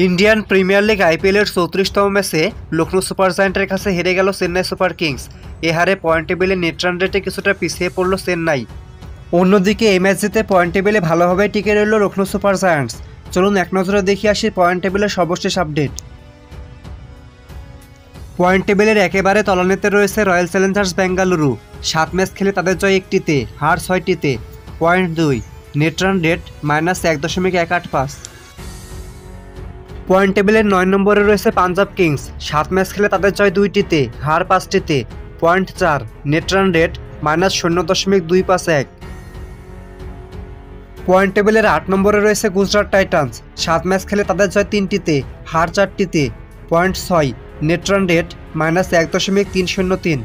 Indian premier league আইপিএলের 34তম ম্যাচে Lucknow super জায়ান্টের কাছে হেরে গেল চেন্নাই সুপার কিংস। এ হারে পয়েন্ট টেবিলে নেট রান রেটে কিছুটা পিছিয়ে পড়ল চেন্নাই। অন্যদিকে এই ম্যাচ জিতে পয়েন্ট টেবিলে ভালোভাবে টিকে রইল লখনৌ সুপার জায়ান্টস। চলুন এক নজরে দেখে আসি পয়েন্ট টেবিলের সর্বশেষ আপডেট। পয়েন্ট টেবিলের একেবারে তলানিতে রয়েছে রয়্যাল চ্যালেঞ্জার্স বেঙ্গালুরু। 7 ম্যাচ খেলে তাদের জয় 1টিতে, হার 6টিতে, point 2, net run rate -1.185। Point টেবিলের 9 নম্বরে রয়েছে পাঞ্জাব কিংস। 7 ম্যাচ খেলে তাদের জয় 2টিতে, হার 5টিতে, point 4, net run rate -0.251। Point টেবিলের 8 নম্বরে রয়েছে গুজরাট টাইটান্স। 7 ম্যাচ খেলে তাদের জয় 3টিতে, হার 4টিতে, point 6, net run rate -1.303।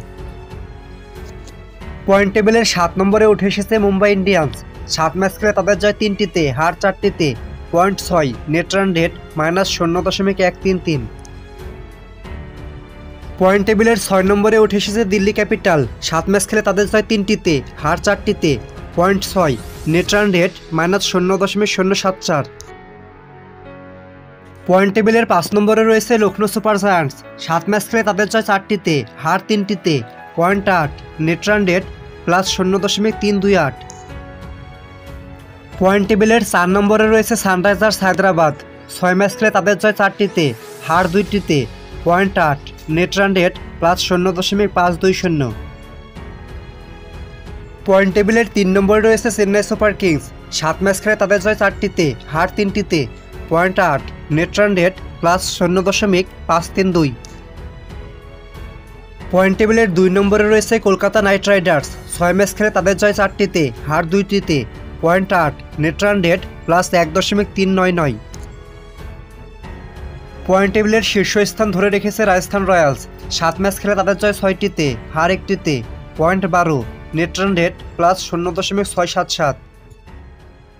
Point টেবিলের 7 নম্বরে উঠে এসেছে মুম্বাই ইন্ডিয়ান্স। 7 ম্যাচ খেলে তাদের জয় 3টিতে, হার 4টিতে, point 6, net run rate -0.133। Point টেবিলের 6 নম্বরে উঠে এসেছে দিল্লি ক্যাপিটাল। 7 ম্যাচ খেলে তাদের জয় 3টিতে, হার 4টিতে, point 6, net run rate -0.074। Point টেবিলের 5 নম্বরে রয়েছে লখনৌ সুপার জায়ান্টস। 7 ম্যাচ খেলে তাদের জয় 4টিতে, হার 3টিতে, point 8, net run rate +0.328। Point টেবিলের 4 নম্বরে রয়েছে সানরাইজার্স হায়দ্রাবাদ। 6 ম্যাচ খেলে তাদের জয় 4টিতে, হার 2টিতে, point 8, net run rate +0.520। Point টেবিলের 3 নম্বরে রয়েছে চেন্নাই সুপার কিংস। 7 ম্যাচ খেলে তাদের জয় 4টিতে, হার 3টিতে, point 8, net run rate +0.532। Point টেবিলের 2 নম্বরে রয়েছে কলকাতা নাইট রাইডার্স। 6 ম্যাচ খেলে তাদের জয় 4টিতে, হার 2টিতে, point 8, net run rate +1.399। Point টেবিলের শীর্ষস্থান ধরে রেখেছে রাজস্থান রয়্যালস। 7 ম্যাচ খেলে তাদের জয় 6টিতে, হার 1টিতে, পয়েন্ট 12, নেট রান রেট +0.677।